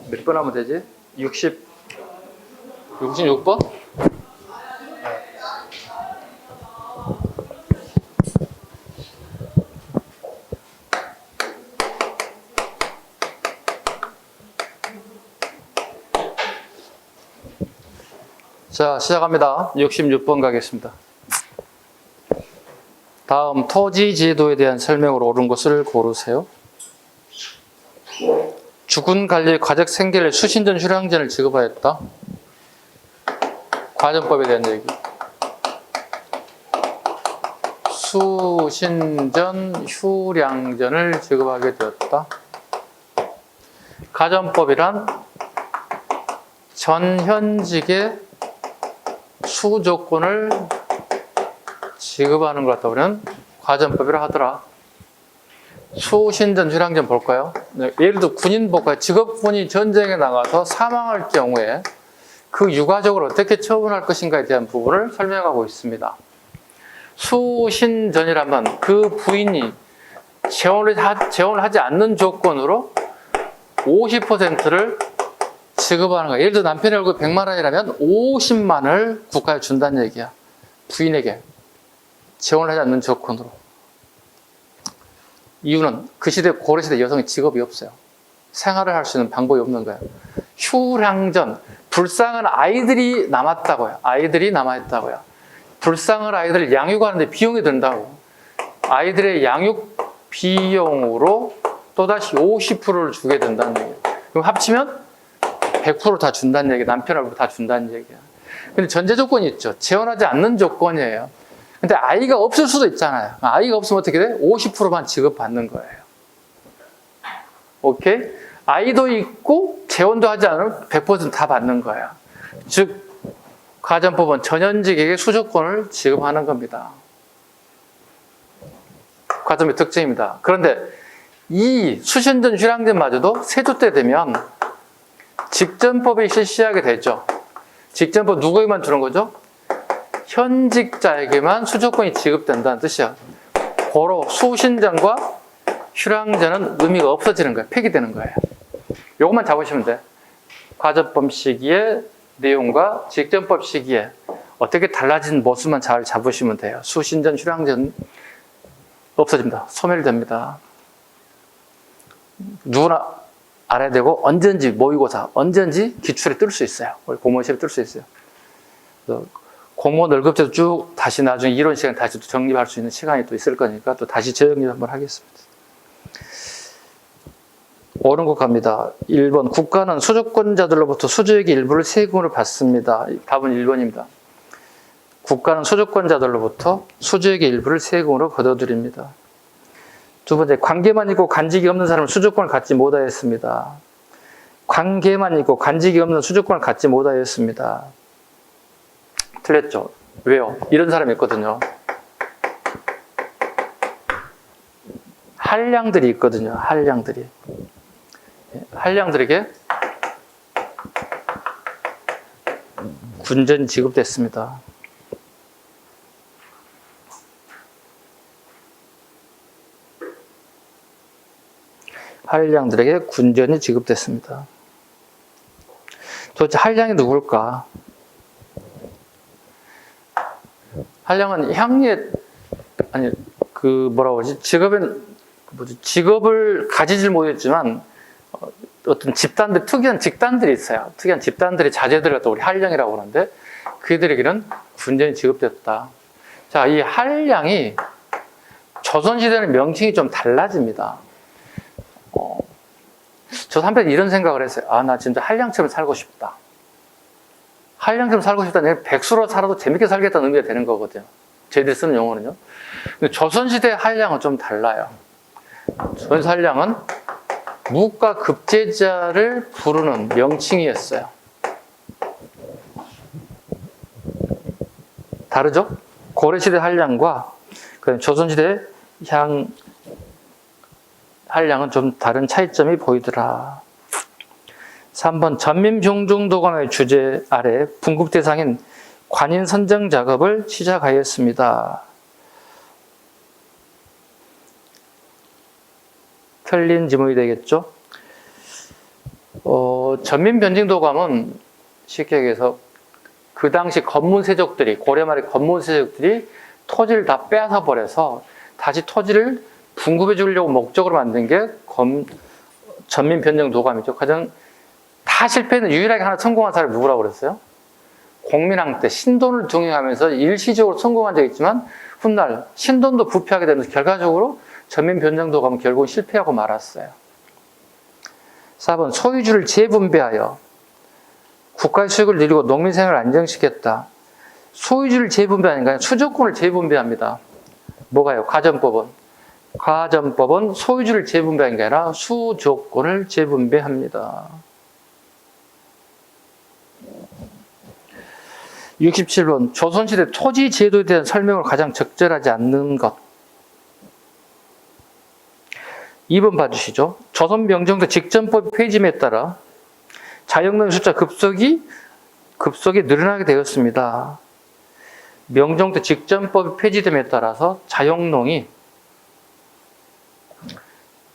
몇 번 하면 되지? 66번? 자, 시작합니다. 66번 가겠습니다. 다음 토지 지도에 대한 설명으로 옳은 것을 고르세요. 주군 관리 과적 생계를 수신전 휴량전을 지급하였다. 과전법에 대한 얘기. 수신전 휴량전을 지급하게 되었다. 가전법이란 전현직의 수조건을 지급하는 것 같다. 우리는 과전법이라 하더라. 수신전 휴량전 볼까요? 네, 예를 들어 군인 볼까요? 직업군이 전쟁에 나가서 사망할 경우에 그 유가족을 어떻게 처분할 것인가에 대한 부분을 설명하고 있습니다. 수신전이라면 그 부인이 재혼을 하지 않는 조건으로 50%를 지급하는 거야. 예를 들어 남편의 월급 100만 원이라면 50만을 국가에 준다는 얘기야. 부인에게 재혼을 하지 않는 조건으로. 이유는 그 시대 고려시대 여성이 직업이 없어요. 생활을 할 수 있는 방법이 없는 거예요. 휴량전, 불쌍한 아이들이 남았다고요. 아이들이 남아있다고요. 불쌍한 아이들 양육하는데 비용이 든다고. 아이들의 양육 비용으로 또다시 50%를 주게 된다는 얘기예요. 그럼 합치면 100% 다 준다는 얘기예요. 남편하고 다 준다는 얘기예요. 근데 전제 조건이 있죠. 재혼하지 않는 조건이에요. 근데 아이가 없을 수도 있잖아요. 아이가 없으면 어떻게 돼? 50%만 지급받는 거예요. 오케이? 아이도 있고 재혼도 하지 않으면 100% 다 받는 거예요. 즉 가전법은 전현직에게 수조건을 지급하는 겁니다. 가전의 특징입니다. 그런데 이 수신전 휴량전마저도 세조 때 되면 직전법이 실시하게 되죠. 직전법 누구에게만 주는 거죠? 현직자에게만 수조건이 지급된다는 뜻이야. 고로 수신전과 휴량전은 의미가 없어지는 거예요. 폐기되는 거예요. 이것만 잡으시면 돼. 가전법 시기의 내용과 직전법 시기에 어떻게 달라진 모습만 잘 잡으시면 돼요. 수신전, 휴량전 없어집니다. 소멸됩니다. 누구나 알아야 되고 언제든지 모의고사, 언제든지 기출에 뜰 수 있어요. 우리 공무원 시험에 뜰 수 있어요. 공무원 월급제도 쭉 다시 나중에 이론 시간 다시 또 정립할 수 있는 시간이 또 있을 거니까 또 다시 재정립 한번 하겠습니다. 옳은 것 갑니다. 1번 국가는 수조권자들로부터 수주액의 일부를 세금으로 받습니다. 답은 1번입니다. 국가는 수조권자들로부터 수주액의 일부를 세금으로 거둬들입니다. 두 번째, 관계만 있고 간직이 없는 사람은 수조권을 갖지 못하였습니다. 관계만 있고 간직이 없는 수조권을 갖지 못하였습니다. 틀렸죠? 왜요? 이런 사람이 있거든요. 한량들이 있거든요. 한량들이. 한량들에게 군전이 지급됐습니다. 한량들에게 군전이 지급됐습니다. 도대체 한량이 누굴까? 한량은 향리의, 아니, 뭐라고 그러지? 직업을 가지질 못했지만, 어떤 집단들, 특이한 집단들이 있어요. 특이한 집단들의 자제들을 또 우리 한량이라고 하는데, 그들에게는 군전이 지급됐다. 자, 이 한량이 조선시대는 명칭이 좀 달라집니다. 저 한편 이런 생각을 했어요. 아, 나 진짜 한량처럼 살고 싶다. 한량처럼 살고 싶다. 내가 백수로 살아도 재밌게 살겠다는 의미가 되는 거거든요. 저희들이 쓰는 용어는요. 근데 조선시대 한량은 좀 달라요. 조선시대 한량은 무가 급제자를 부르는 명칭이었어요. 다르죠? 고려시대 한량과 조선시대 한량은 좀 다른 차이점이 보이더라. 3번 전민병정도감의 주제 아래 분급 대상인 관인 선정 작업을 시작하였습니다. 틀린 지문이 되겠죠? 전민변증도감은 쉽게 얘기해서 그 당시 건문세족들이, 고려 말에 건문세족들이 토지를 다 빼앗아 버려서 다시 토지를 분급해 주려고 목적으로 만든 게 전민변증도감이죠. 가장 다 실패했는 유일하게 하나 성공한 사람이 누구라고 그랬어요? 공민왕 때 신돈을 등용하면서 일시적으로 성공한 적이 있지만 훗날 신돈도 부패하게 되면서 결과적으로 전민변증도감은 결국은 실패하고 말았어요. 4번 소유주를 재분배하여 국가의 수익을 늘리고 농민 생활을 안정시켰다. 소유주를 재분배하는 게 아니라 수조권을 재분배합니다. 뭐가요? 가전법은 소유주를 재분배하는 게 아니라 수조권을 재분배합니다. 67번 조선시대 토지 제도에 대한 설명을 가장 적절하지 않는 것. 2번 봐주시죠. 조선 명정대 직전법 폐지에 따라 자영농의 숫자 급속히 늘어나게 되었습니다. 명정대 직전법이 폐지됨에 따라서 자영농이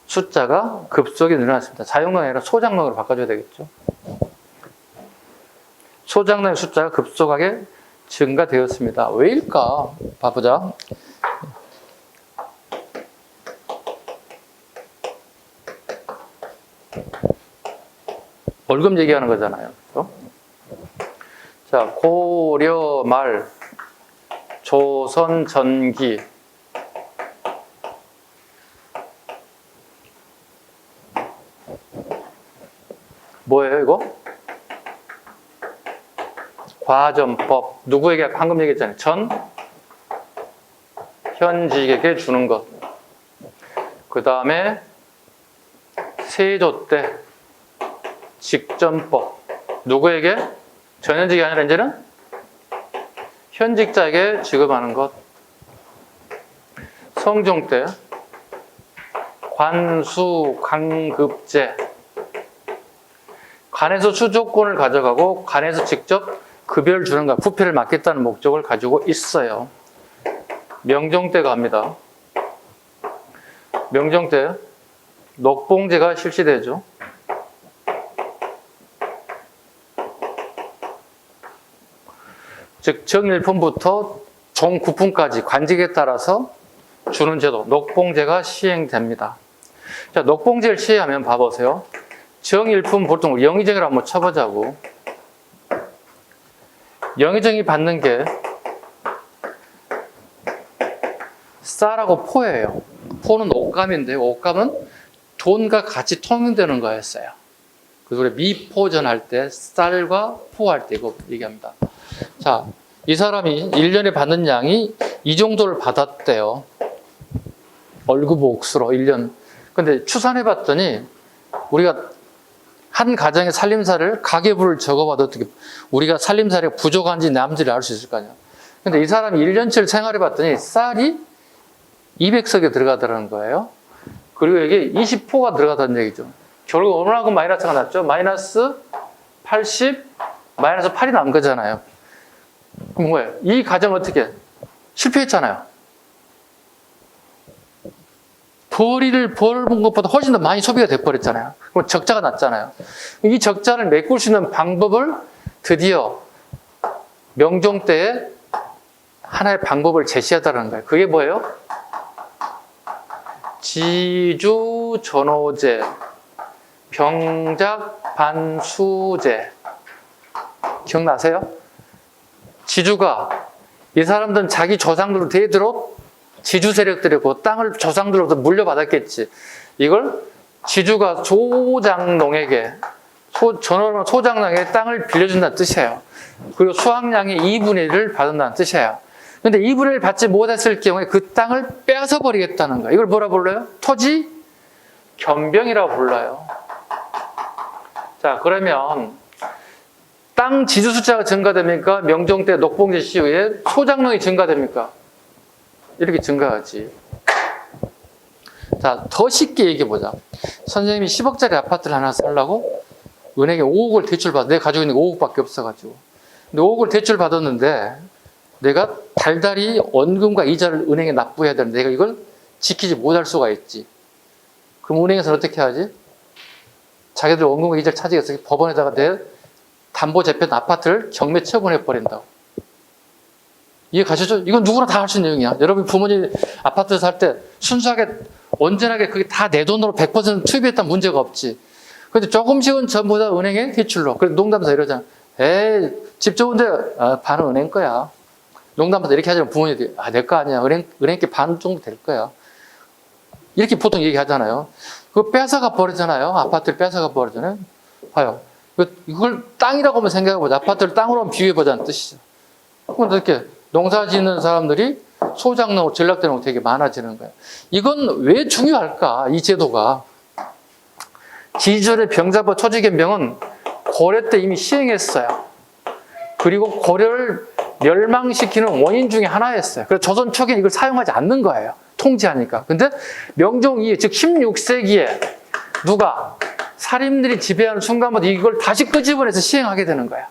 숫자가 급속히 늘어났습니다. 자영농이 아니라 소장농으로 바꿔줘야 되겠죠. 소장농의 숫자가 급속하게 증가되었습니다. 왜일까? 봐보자. 월급 얘기하는 거잖아요. 그렇죠? 자, 고려 말, 조선 전기. 뭐예요, 이거? 과전법. 누구에게, 방금 얘기했잖아요. 현직에게 주는 것. 그 다음에 세조 때 직전법. 누구에게? 전현직이 아니라 이제는 현직자에게 지급하는 것. 성종 때 관수 강급제. 관에서 수조권을 가져가고 관에서 직접 급여를 주는 것, 부패를 막겠다는 목적을 가지고 있어요. 명종 때 갑니다. 명종 때 녹봉제가 실시되죠. 즉 정일품부터 종구품까지 관직에 따라서 주는 제도, 녹봉제가 시행됩니다. 자, 녹봉제를 시행하면 봐보세요. 정일품 보통 영의정이라고 한번 쳐보자고. 영의정이 받는 게 쌀하고 포예요. 포는 옷감인데 옷감은 돈과 같이 통용되는 거였어요. 그래서 우리 미포전 할 때 쌀과 포 할 때 이거 얘기합니다. 자, 이 사람이 1년에 받는 양이 이 정도를 받았대요. 월급 옥수로 1년. 근데 추산해 봤더니 우리가 한 가정의 살림살이를 가계부를 적어봐도 어떻게 우리가 살림살이가 부족한지 남들이 알 수 있을 거 아니야. 근데 이 사람이 1년치를 생활해 봤더니 쌀이 200석에 들어가더라는 거예요. 그리고 여기 20포가 들어가다는 얘기죠. 결국 얼마만큼 마이너스가 났죠? 마이너스 80, 마이너스 8이 난 거잖아요. 그럼 뭐예요? 이 가정 어떻게? 실패했잖아요. 벌이를 벌은 것보다 훨씬 더 많이 소비가 돼버렸잖아요. 그럼 적자가 났잖아요. 이 적자를 메꿀 수 있는 방법을 드디어 명종 때에 하나의 방법을 제시하다는 거예요. 그게 뭐예요? 지주전호제, 병작반수제. 기억나세요? 지주가 이 사람들은 자기 조상들로 대대로 지주 세력들이고 땅을 조상들로부터 물려받았겠지. 이걸 지주가 소장농에게 전원은 소장농에게 땅을 빌려준다는 뜻이에요. 그리고 수확량의 2분의 1을 받는다는 뜻이에요. 근데 2분의 1 받지 못했을 경우에 그 땅을 빼앗아 버리겠다는 거예요. 이걸 뭐라 불러요? 토지 겸병이라고 불러요. 자, 그러면 땅 지주 숫자가 증가됩니까? 명종 때 녹봉제 시후에 소장농이 증가됩니까? 이렇게 증가하지. 자, 더 쉽게 얘기해보자. 선생님이 10억짜리 아파트를 하나 살라고 은행에 5억을 대출받아. 내가 가지고 있는 게 5억밖에 없어가지고. 근데 5억을 대출받았는데 내가 달달이 원금과 이자를 은행에 납부해야 되는데 내가 이걸 지키지 못할 수가 있지. 그럼 은행에서는 어떻게 하지? 자기들 원금과 이자를 차지해서 법원에다가 내 담보 재팬 아파트를 경매 처분해 버린다고. 이해 가시죠? 이건 누구나 다 할 수 있는 내용이야. 여러분 부모님 아파트 살 때 순수하게 온전하게 그게 다 내 돈으로 100% 투입했다면 문제가 없지. 근데 조금씩은 전부 다 은행에 대출로. 그래서 농담에서 이러잖아. 에이, 집 좋은데 반은 은행 거야. 농담에서 이렇게 하자면 부모님들이 내 거 아니야. 은행께 반 정도 될 거야. 이렇게 보통 얘기하잖아요. 그거 뺏어가 버리잖아요. 아파트를 뺏어가 버리잖아요. 봐요. 이걸 땅이라고 한번 생각해보자. 아파트를 땅으로 한번 비유해보자는 뜻이죠. 그럼 이렇게 농사 짓는 사람들이 소장농으로 전락되는 거 되게 많아지는 거예요. 이건 왜 중요할까? 이 제도가. 지주의 병자법 초지견병은 고려 때 이미 시행했어요. 그리고 고려를 멸망시키는 원인 중에 하나였어요. 그래서 조선 초기에 이걸 사용하지 않는 거예요. 통제하니까. 근데 명종 이후, 즉 16세기에 누가 사림들이 지배하는 순간부터 이걸 다시 끄집어내서 시행하게 되는 거야.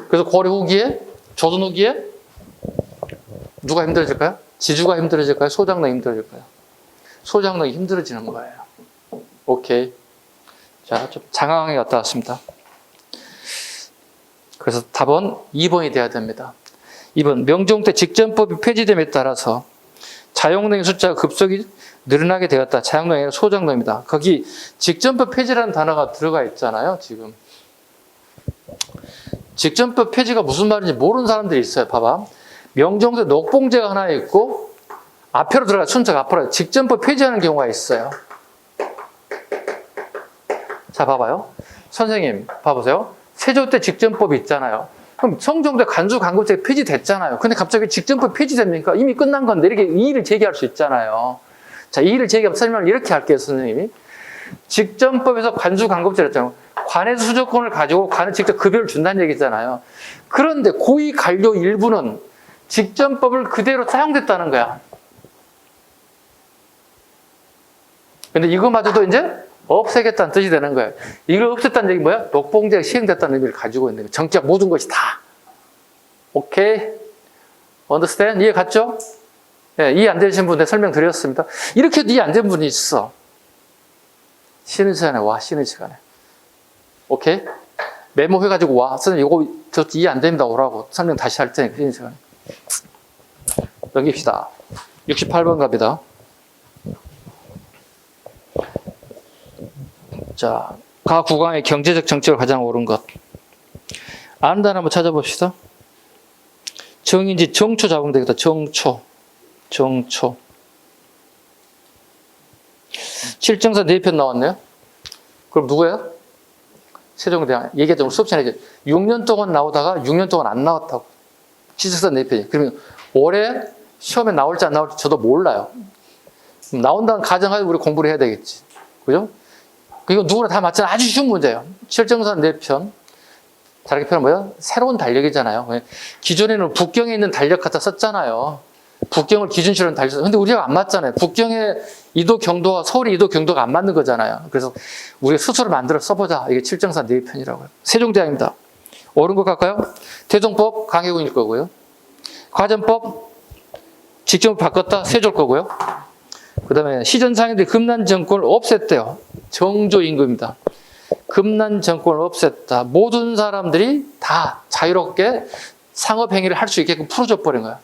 그래서 고려 후기에, 조선 후기에 누가 힘들어질까요? 지주가 힘들어질까요? 소장농이 힘들어질까요? 소장농이 힘들어지는 거예요. 오케이. 자, 좀 장황하게 갔다 왔습니다. 그래서 답은 2번이 돼야 됩니다. 2번, 명종 때 직전법이 폐지됨에 따라서 자영농의 숫자가 급속히 늘어나게 되었다. 자영농이 아니라 소장농입니다. 거기 직전법 폐지라는 단어가 들어가 있잖아요, 지금. 직전법 폐지가 무슨 말인지 모르는 사람들이 있어요. 봐봐. 명종 때 녹봉제가 하나 있고 앞으로 들어가 순서가 앞으로 직전법 폐지하는 경우가 있어요. 자, 봐봐요. 선생님, 봐보세요. 세조 때 직전법이 있잖아요. 그럼 성종 때 간주간급제가 폐지됐잖아요. 근데 갑자기 직전법 폐지됩니까? 이미 끝난 건데 이렇게 이의를 제기할 수 있잖아요. 자, 이의를 제기하면 설명을 이렇게 할게요, 선생님이. 직전법에서 간주간급제를 했잖아요. 관에서 수조권을 가지고 관에 직접 급여를 준다는 얘기잖아요. 그런데 고위 관료 일부는 직전법을 그대로 사용됐다는 거야. 근데 이거마저도 이제 없애겠다는 뜻이 되는 거예요. 이걸 없앴다는 얘기 뭐야? 녹봉제가 시행됐다는 의미를 가지고 있는 거예요. 정치적 모든 것이 다. 오케이? understand? 이해 갔죠? 예, 이해 안 되신 분들 설명드렸습니다. 이렇게 해도 이해 안 되는 분이 있어. 쉬는 시간에 와, 쉬는 시간에. 오케이? 메모해가지고 와. 선생님, 이거 저 이해 안 됩니다. 오라고. 설명 다시 할 테니까, 쉬는 시간에. 넘깁시다. 68번 갑니다. 자, 가 구강의 경제적 정책을 가장 옳은 것. 아는 단어 한번 찾아봅시다. 정인지 정초 잡으면 되겠다. 정초. 7정사 4편 나왔네요. 그럼 누구예요? 세종대왕. 얘기했던 수업 시간에 6년 동안 나오다가 6년 동안 안 나왔다고. 7정사 4편이. 그러면 올해 시험에 나올지 안 나올지 저도 몰라요. 나온다는 가정하에 우리 공부를 해야 되겠지. 그죠? 이거 누구나 다 맞잖아. 아주 쉬운 문제예요. 7정사 4편. 다르게 표현하면 뭐야? 새로운 달력이잖아요. 기존에는 북경에 있는 달력 갖다 썼잖아요. 북경을 기준치로 하는 달력. 근데 우리가 안 맞잖아요. 북경의 이도 경도와 서울의 이도 경도가 안 맞는 거잖아요. 그래서 우리가 스스로 만들어 써보자. 이게 7정사 4편이라고요. 세종대왕입니다. 옳은 것 같까요? 대종법 강혜군일 거고요. 과전법 직접 바꿨다 세조일 거고요. 그 다음에 시전상인들이 금난 정권을 없앴대요. 정조임금입니다. 금난 정권을 없앴다. 모든 사람들이 다 자유롭게 상업행위를 할 수 있게끔 풀어줘 버린 거야.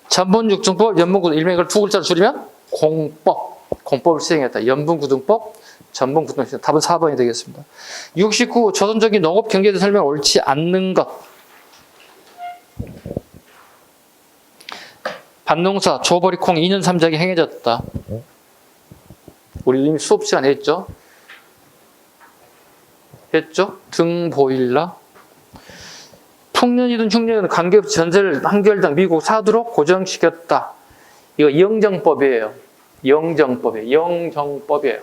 전본육중법, 연분구등, 일명 이걸 두 글자로 줄이면 공법. 공법을 시행했다. 연분구등법, 전본구등법. 답은 4번이 되겠습니다. 69. 조선적인 농업 경제에 설명 옳지 않는 것. 반농사, 조버리콩, 2년 3작이 행해졌다. 우리 이미 수업 시간 했죠? 했죠? 등 보일라. 풍년이든 흉년이든 관계없이 전세를 한결당 미국 사두로 고정시켰다. 이거 영정법이에요. 영정법이에요.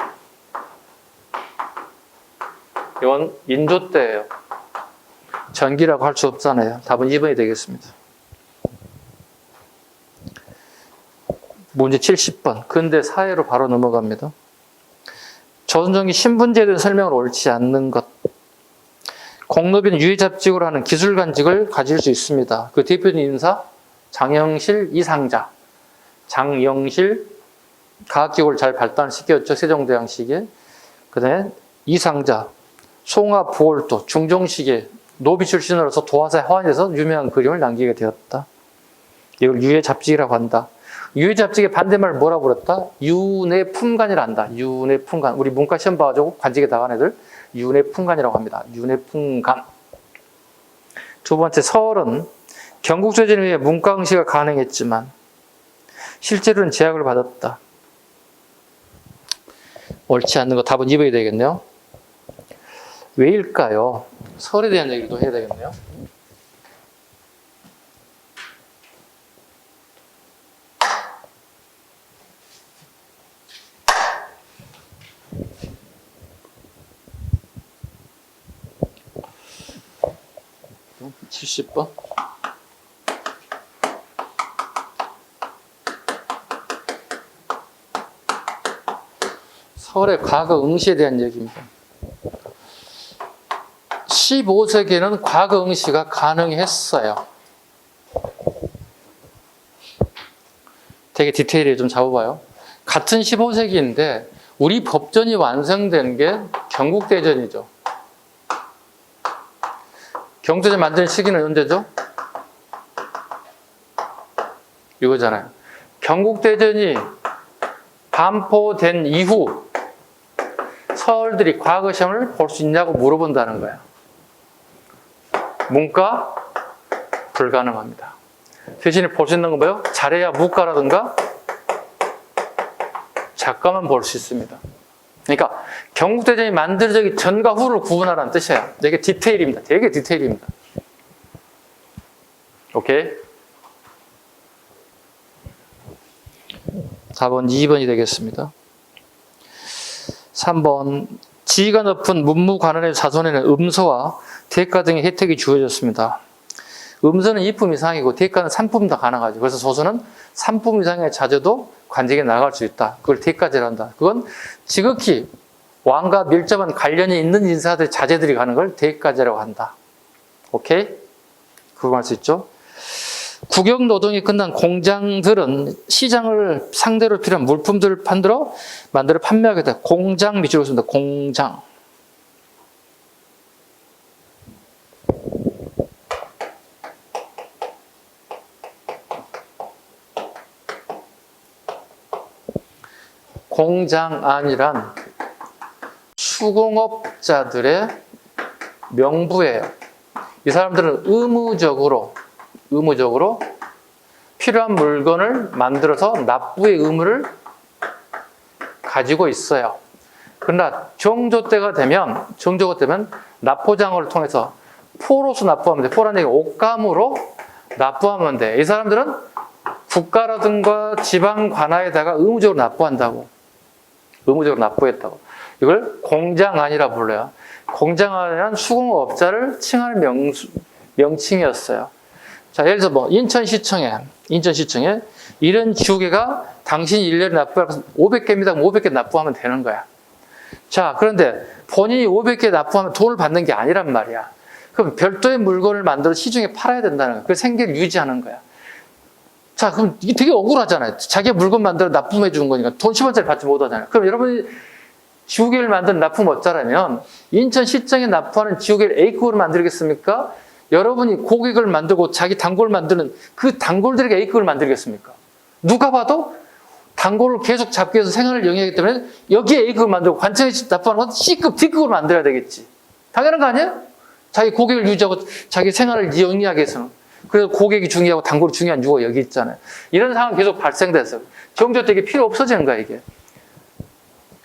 이건 인조 때예요. 전기라고 할 수 없잖아요. 답은 2번이 되겠습니다. 문제 70번. 근대 사회로 바로 넘어갑니다. 조선정기 신분제에 대한 설명을 옳지 않는 것. 공로비는 유해잡직으로 하는 기술관직을 가질 수 있습니다. 그 대표적인 인사 장영실 이상자. 장영실 과학기구를 잘 발달시켰죠. 세종대왕 시기에. 그 다음에 이상자 송화 부월도 중종시기에 노비 출신으로서 도화사의 하완에서 유명한 그림을 남기게 되었다. 이걸 유해잡직이라고 한다. 유해잡직의 반대말을 뭐라고 부렀다? 윤회품관이라 한다. 윤회품관. 우리 문과 시험 봐가지고 관직에 나간 애들 윤회품관이라고 합니다. 윤회품관. 두 번째, 서울은 경국제전에 의해 문과 응시가 가능했지만 실제로는 제약을 받았다. 옳지 않는 거 답은 2번이 되겠네요. 왜일까요? 설에 대한 얘기도 해야 되겠네요. 음, 70번. 설의 과거 응시에 대한 얘기입니다. 15세기에는 과거 응시가 가능했어요. 되게 디테일에 좀 잡아봐요. 같은 15세기인데 우리 법전이 완성된 게 경국대전이죠. 경국대전 만든 시기는 언제죠? 이거잖아요. 경국대전이 반포된 이후 서울들이 과거 시험을 볼 수 있냐고 물어본다는 거예요. 문과 불가능합니다. 대신에 볼 수 있는 건 뭐예요? 잘해야 무과라든가 작가만 볼 수 있습니다. 그러니까 경국대전이 만들어지기 전과 후를 구분하라는 뜻이에요. 되게 디테일입니다. 되게 디테일입니다. 오케이? 4번, 2번이 되겠습니다. 3번, 지위가 높은 문무관원의 자손에는 음서와 대가 등의 혜택이 주어졌습니다. 음서는 2품 이상이고 대가는 3품 다 가능하죠. 그래서 조선은 3품 이상의 자제도 관직에 나갈 수 있다. 그걸 대가제로 한다. 그건 지극히 왕과 밀접한 관련이 있는 인사들, 자제들이 가는 걸 대가제라고 한다. 오케이? 그거 할 수 있죠? 국영 노동이 끝난 공장들은 시장을 상대로 필요한 물품들을 만들어 판매하게 돼. 공장 밑줄로 씁니다. 공장. 공장안이란 수공업자들의 명부예요. 이 사람들은 의무적으로 필요한 물건을 만들어서 납부의 의무를 가지고 있어요. 그러나 정조가 되면 납포장을 통해서 포로서 납부하면 돼. 포라는 얘기가 옷감으로 납부하면 돼. 이 사람들은 국가라든가 지방 관아에다가 의무적으로 납부한다고. 의무적으로 납부했다고. 이걸 공장안이라 불러요. 공장안이란 수공업자를 칭하는 명칭이었어요. 자, 예를 들어서 인천시청에 이런 지우개가 당신이 1년에 납부할 것은 500개입니다. 500개 납부하면 되는 거야. 자, 그런데 본인이 500개 납부하면 돈을 받는 게 아니란 말이야. 그럼 별도의 물건을 만들어 시중에 팔아야 된다는 거야. 그 생계를 유지하는 거야. 자, 그럼 이게 되게 억울하잖아요. 자기 물건 만들어 납품해 준 거니까 돈 10원짜리 받지 못하잖아요. 그럼 여러분이 지우개를 만든 납품업자라면 인천시청에 납부하는 지우개를 A급으로 만들겠습니까? 여러분이 고객을 만들고 자기 단골을 만드는 그 단골들에게 A급을 만들겠습니까? 누가 봐도 단골을 계속 잡기 위해서 생활을 영위하기 때문에 여기에 A급을 만들고 관청에 납부하는 건 C급, D급으로 만들어야 되겠지. 당연한 거 아니에요? 자기 고객을 유지하고 자기 생활을 영위하기 위해서는. 그래서 고객이 중요하고 단골이 중요한 이유가 여기 있잖아요. 이런 상황이 계속 발생돼서 정조 때 이게 필요 없어지는 거야, 이게.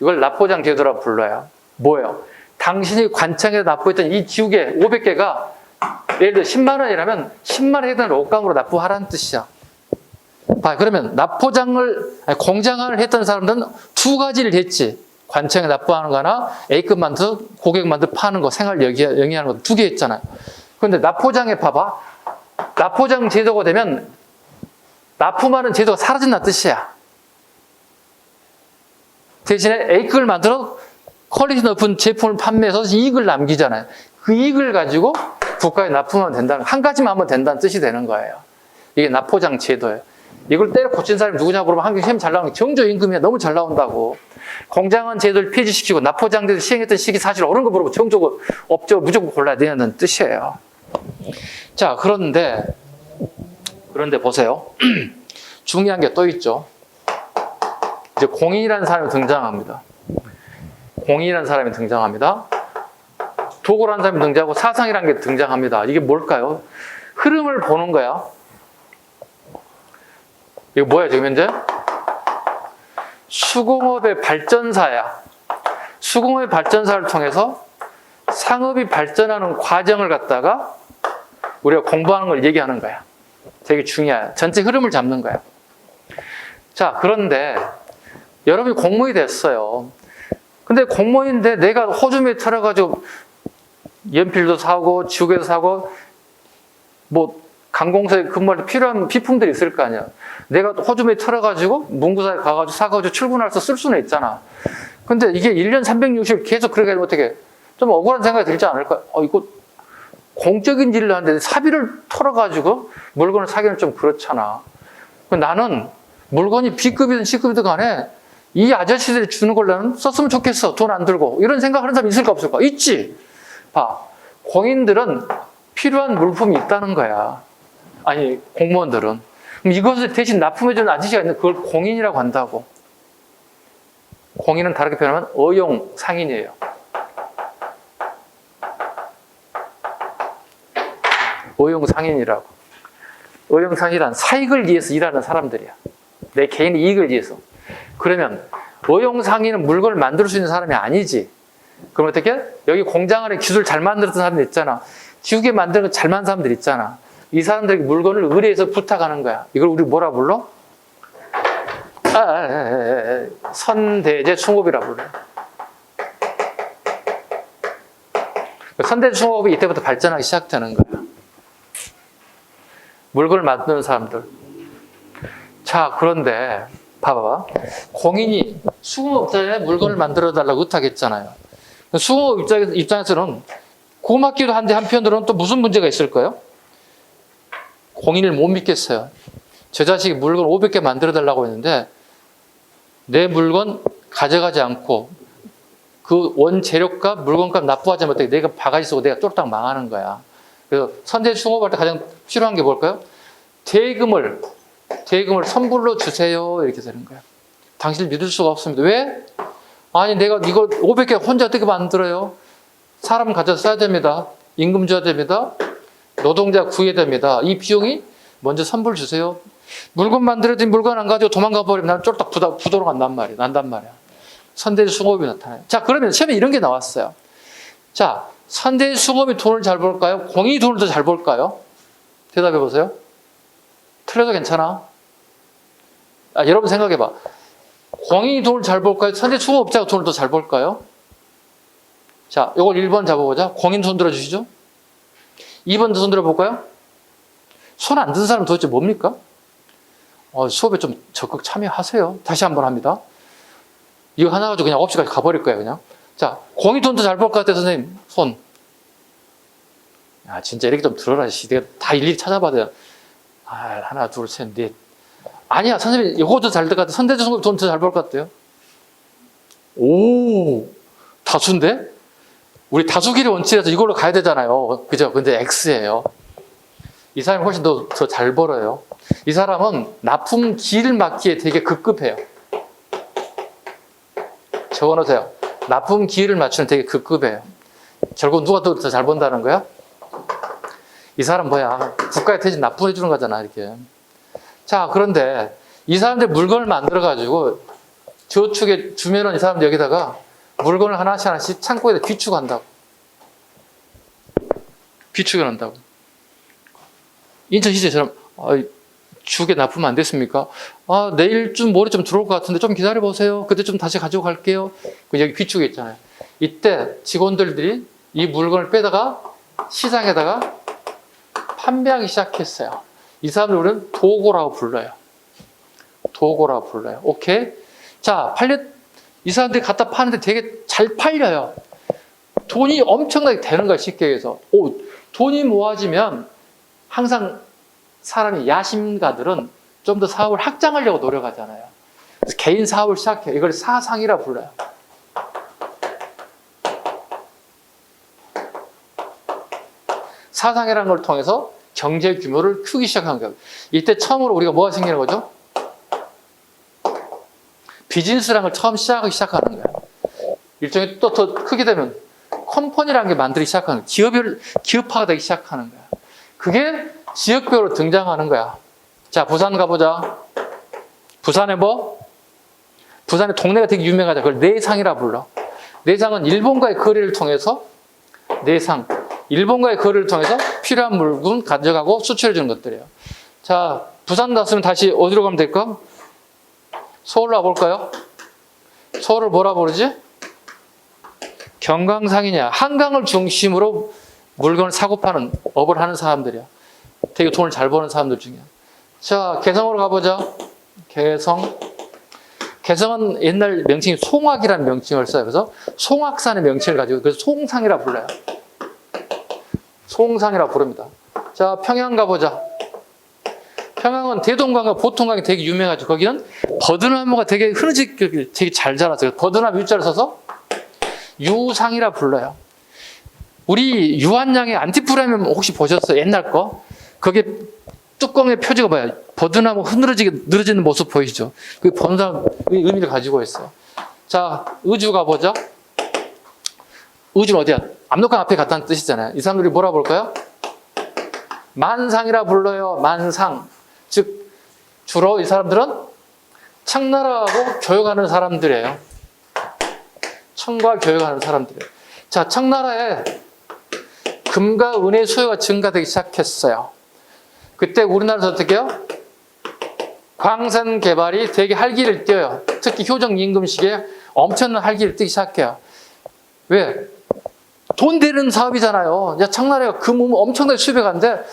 이걸 납포장 제도라고 불러요. 뭐예요? 당신이 관청에서 납부했던 이 지우개 500개가 예를 들어 10만 원이라면 10만 원에 해당하는 옷감으로 납부하라는 뜻이야. 봐, 그러면 공장을 했던 사람들은 두 가지를 했지. 관청에 납부하는 거나 A급 만두, 고객 만두 파는 거, 생활 영위하는 거 두 개 했잖아요. 그런데 납포장에 봐봐. 납포장 제도가 되면 납품하는 제도가 사라진다는 뜻이야. 대신에 A급을 만들어 퀄리티 높은 제품을 판매해서 이익을 남기잖아요. 그 이익을 가지고 국가에 납품하면 된다는, 한 가지만 하면 된다는 뜻이 되는 거예요. 이게 납포장 제도예요. 이걸 때려 고친 사람이 누구냐고 그러면 한국 힘 잘 나오는 게 정조임금이 너무 잘 나온다고. 공장은 제도를 폐지시키고 납포장 제도를 시행했던 시기 사실 옳은 거 모르고 정조고 업적을 무조건 골라야 되는 뜻이에요. 자, 그런데 보세요. 중요한 게 또 있죠. 이제 공인이라는 사람이 등장합니다. 공인이라는 사람이 등장합니다. 도구라는 사람이 등장하고 사상이라는 게 등장합니다. 이게 뭘까요? 흐름을 보는 거야. 이거 뭐야, 지금 현재? 수공업의 발전사야. 수공업의 발전사를 통해서 상업이 발전하는 과정을 갖다가 우리가 공부하는 걸 얘기하는 거야. 되게 중요해요. 전체 흐름을 잡는 거야. 자, 그런데 여러분이 공무원이 됐어요. 근데 공무원인데 내가 호주머니에 털어가지고 연필도 사고 지우개도 사고 뭐 관공서에 근무할 때 필요한 비품들이 있을 거 아니야. 내가 호주머니에 털어가지고 문구사에 가가지고 사가지고 출근해서 쓸 수는 있잖아. 근데 이게 1년 360일 계속 그렇게 하면 어떻게 좀 억울한 생각이 들지 않을까? 이거 공적인 일을 하는데 사비를 털어가지고 물건을 사기는 좀 그렇잖아. 나는 물건이 B급이든 C급이든 간에 이 아저씨들이 주는 걸 나는 썼으면 좋겠어. 돈 안 들고. 이런 생각하는 사람 있을까 없을까? 있지. 봐. 공인들은 필요한 물품이 있다는 거야. 아니, 공무원들은. 그럼 이것을 대신 납품해주는 아저씨가 있는데 그걸 공인이라고 한다고. 공인은 다르게 표현하면 어용 상인이에요. 어용 상인이라고. 어용 상인이란 사익을 위해서 일하는 사람들이야. 내 개인의 이익을 위해서. 그러면 어용 상인은 물건을 만들 수 있는 사람이 아니지. 그럼 어떻게? 여기 공장 안에 기술 잘 만들었던 사람들 있잖아. 지우개 만드는 거 잘 만든 사람들 있잖아. 이 사람들에게 물건을 의뢰해서 부탁하는 거야. 이걸 우리 뭐라 불러? 선대제 충업이라 불러요. 선대제 충업이 이때부터 발전하기 시작되는 거야. 물건을 만드는 사람들. 자, 그런데 봐봐. 공인이 수공업자에 물건을 만들어달라고 의탁했잖아요. 수공업 입장에서는 고맙기도 한데 한편으로는 또 무슨 문제가 있을까요? 공인을 못 믿겠어요. 저 자식이 물건 500개 만들어달라고 했는데 내 물건 가져가지 않고 그 원재료값, 물건값 납부하지 못하게 내가 바가지 쓰고 내가 쫄딱 망하는 거야. 그래서 선제 수공업할 때 가장 필요한 게 뭘까요? 대금을 선불로 주세요. 이렇게 되는 거야. 당신을 믿을 수가 없습니다. 왜? 아니, 내가 이거 500개 혼자 어떻게 만들어요? 사람 가져서 써야 됩니다. 임금 줘야 됩니다. 노동자 구해야 됩니다. 이 비용이 먼저 선불 주세요. 물건 만들어진 물건 안 가지고 도망가 버리면 나는 쫄딱 부도로 난단 말이야. 선대 수공업이 나타나요. 자, 그러면 시험에 이런 게 나왔어요. 자, 선대 수공업이 돈을 잘 벌까요? 공인이 돈을 더 잘 벌까요? 대답해 보세요. 틀려도 괜찮아. 여러분 생각해 봐. 공인이 돈을 잘 벌까요? 선대 수공업자가 돈을 더 잘 벌까요? 자, 이걸 1번 잡아보자. 공인 손 들어주시죠. 2번 손 들어볼까요? 손 안 든 사람 도대체 뭡니까? 수업에 좀 적극 참여하세요. 다시 한번 합니다. 이거 하나 가지고 그냥 없이까지 가버릴 거예요, 그냥. 자, 공인 돈도 잘 벌 것 같아, 선생님. 손. 야, 진짜 이렇게 좀 들어라. 내가 다 일일이 찾아봐야 돼. 하나, 둘, 셋, 넷. 아니야, 선생님, 이거도 잘 될 것 같아. 선대주 수공업 돈 더 잘 벌 것 같아요. 오, 다수인데? 우리 다수기를 원칙에서 이걸로 가야 되잖아요. 그죠? 근데 X예요. 이 사람이 훨씬 더 잘 벌어요. 이 사람은 납품 기를 막기에 되게 급급해요. 적어놓으세요. 납품 기회를 맞추는 되게 급급해요. 결국 누가 더 잘 번다는 거야? 이 사람 뭐야? 국가의 대신 납부해 주는 거잖아, 이렇게. 자, 그런데 이 사람들 물건을 만들어가지고 저축에 주면은 이 사람들 여기다가 물건을 하나씩 하나씩 창고에다 비축한다고. 비축해 놓는다고. 인천시장처럼 주게 납부면 안 됐습니까? 내일쯤 모레 좀 들어올 것 같은데 좀 기다려보세요. 그때 좀 다시 가지고 갈게요. 여기 비축에 있잖아요. 이때 직원들이 이 물건을 빼다가 시장에다가 판매하기 시작했어요. 이 사람들 우리는 도고라고 불러요. 도고라고 불러요. 오케이? 자, 이 사람들이 갖다 파는데 되게 잘 팔려요. 돈이 엄청나게 되는 거야, 쉽게 얘기해서. 돈이 모아지면 항상 사람이 야심가들은 좀 더 사업을 확장하려고 노력하잖아요. 그래서 개인 사업을 시작해요. 이걸 사상이라 불러요. 사상이라는 걸 통해서 경제 규모를 크기 시작한 거예요. 이때 처음으로 우리가 뭐가 생기는 거죠? 비즈니스라는 걸 처음 시작하기 시작하는 거예요. 일종의 또 더 크게 되면 컴퍼니라는 게 만들기 시작하는 거예요. 기업화가 되기 시작하는 거예요. 그게 지역별로 등장하는 거야. 자, 부산 가보자. 부산에 부산의 동네가 되게 유명하다. 그걸 내상이라 불러. 내상은 일본과의 거래를 통해서 일본과의 거래를 통해서 필요한 물건 가져가고 수출해 주는 것들이에요. 자, 부산 갔으면 다시 어디로 가면 될까? 서울로 와볼까요? 서울을 뭐라 부르지? 경강상이냐. 한강을 중심으로 물건을 사고 파는 업을 하는 사람들이야. 되게 돈을 잘 버는 사람들 중이야. 자, 개성으로 가보자. 개성은 옛날 명칭이 송악이라는 명칭을 써요. 그래서 송악산의 명칭을 가지고 그래서 송상이라 불러요. 송상이라 부릅니다. 자, 평양 가보자. 평양은 대동강과 보통강이 되게 유명하죠. 거기는 버드나무가 되게 흐느지게 되게 잘 자라서 버드나무 U자를 써서 유상이라 불러요. 우리 유한양의 안티프라면 혹시 보셨어요? 옛날 거? 거기에 뚜껑의 표지가 뭐야? 버드나무 늘어지는 모습 보이시죠? 그 버드나무의 의미를 가지고 있어요. 자, 의주 가보죠. 의주는 어디야? 압록강 앞에 갔다는 뜻이잖아요. 이 사람들이 뭐라 볼까요? 만상이라 불러요. 만상. 즉 주로 이 사람들은 청나라하고 교역하는 사람들이에요. 청과 교역하는 사람들이에요. 자, 청나라에 금과 은의 수요가 증가되기 시작했어요. 그때 우리나라에서 어떻게 해요? 광산 개발이 되게 활기를 띄어요. 특히 효정임금 시기에 엄청난 활기를 띄기 시작해요. 왜? 돈 되는 사업이잖아요. 청나라가 금 엄청나게 수입해가는데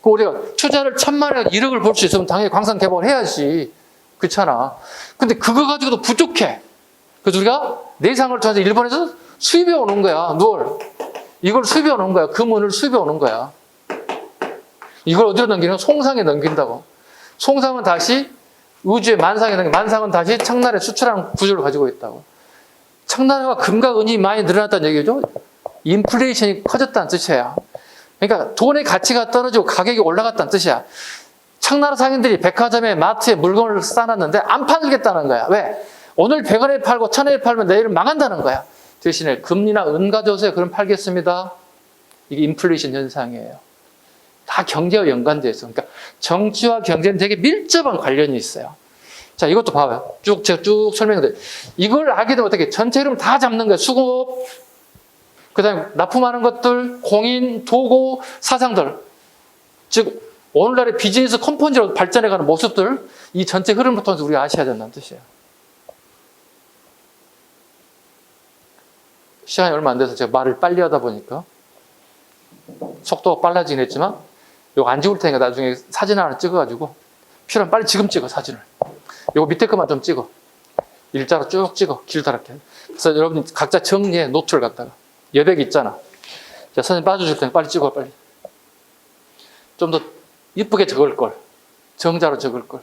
우리가 투자를 1,000만 원, 1억을 벌 수 있으면 당연히 광산 개발을 해야지. 그렇잖아. 근데 그거 가지고도 부족해. 그래서 우리가 내상을 통해서 일본에서 수입해 오는 거야. 이걸 수입해 오는 거야. 금은을 수입해 오는 거야. 이걸 어디로 넘기냐면 송상에 넘긴다고. 송상은 다시 의주의 만상에 넘기고 만상은 다시 청나라에 수출하는 구조를 가지고 있다고. 청나라가 금과 은이 많이 늘어났다는 얘기죠. 인플레이션이 커졌다는 뜻이에요. 그러니까 돈의 가치가 떨어지고 가격이 올라갔다는 뜻이야. 청나라 상인들이 백화점에 마트에 물건을 싸놨는데 안 팔겠다는 거야. 왜? 오늘 100원에 팔고 1,000원에 팔면 내일은 망한다는 거야. 대신에 금이나 은 가져오세요. 그럼 팔겠습니다. 이게 인플레이션 현상이에요. 다 경제와 연관되어 있어. 그러니까 정치와 경제는 되게 밀접한 관련이 있어요. 자, 이것도 봐봐요. 제가 쭉 설명드려요. 이걸 알게 되면 어떻게 전체 흐름 다 잡는 거예요. 수급, 그 다음에 납품하는 것들, 공인, 도구, 사상들. 즉, 오늘날의 비즈니스 컴퍼니로 발전해가는 모습들, 이 전체 흐름을 통해서 우리가 아셔야 된다는 뜻이에요. 시간이 얼마 안 돼서 제가 말을 빨리 하다 보니까 속도가 빨라지긴 했지만 이거 안 찍을 테니까 나중에 사진 하나 찍어가지고 필요하면 빨리 지금 찍어 사진을. 이거 밑에 것만 좀 찍어. 일자로 쭉 찍어. 길다랗게. 그래서 여러분 각자 정리해. 노트를 갖다가. 여백이 있잖아. 자, 선생님 빠져줄 테니까 빨리 찍어 빨리. 좀 더 이쁘게 적을 걸. 정자로 적을 걸.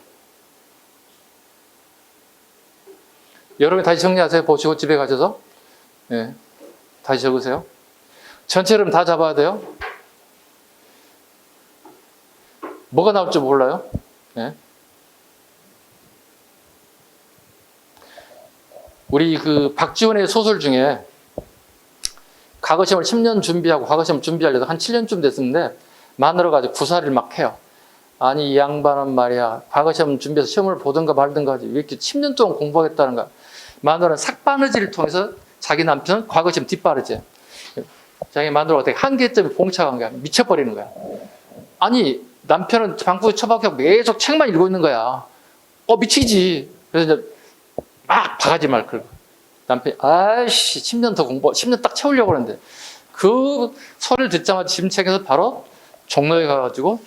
여러분이 다시 정리하세요. 보시고 집에 가셔서. 네. 다시 적으세요. 전체 흐름 다 잡아야 돼요. 뭐가 나올지 몰라요. 네. 우리 그 박지원의 소설 중에 과거 시험을 10년 준비하고 과거 시험 준비하려다 한 7년쯤 됐었는데 마누라 가지고 구사리를 막 해요. 아니 이 양반은 말이야 과거 시험 준비해서 시험을 보든가 말든가 하지 왜 이렇게 10년 동안 공부하겠다는 거야. 마누라는 삭바느질을 통해서 자기 남편은 과거 시험 뒷바르지. 자기 마누라가 되게 한계점에 봉착한 거야. 미쳐버리는 거야. 아니 남편은 방구에 처박혀서 계속 책만 읽고 있는 거야. 미치지. 그래서 이제 막 바가지 말 걸고 남편이 아이씨 10년 더 공부 10년 딱 채우려고 하는데 그 소리를 듣자마자 짐책에서 바로 종로에 가가지고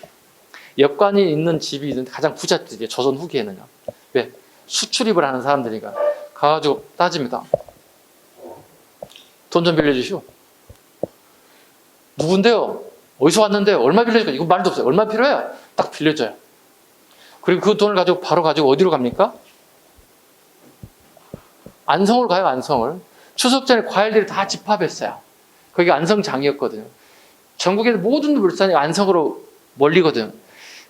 역관이 있는 집이 있는데 가장 부잣집이에요. 조선 후기에는요. 왜? 수출입을 하는 사람들이니까 가가지고 따집니다. 돈 좀 빌려주시오. 누군데요? 어디서 왔는데요? 얼마 빌려줄까? 이거 말도 없어요. 얼마 필요해요? 딱 빌려줘요. 그리고 그 돈을 가지고 바로 가지고 어디로 갑니까? 안성을 가요. 안성을. 추석 전에 과일들이 다 집합했어요. 거기가 안성장이었거든요. 전국의 모든 물산이 안성으로 몰리거든요.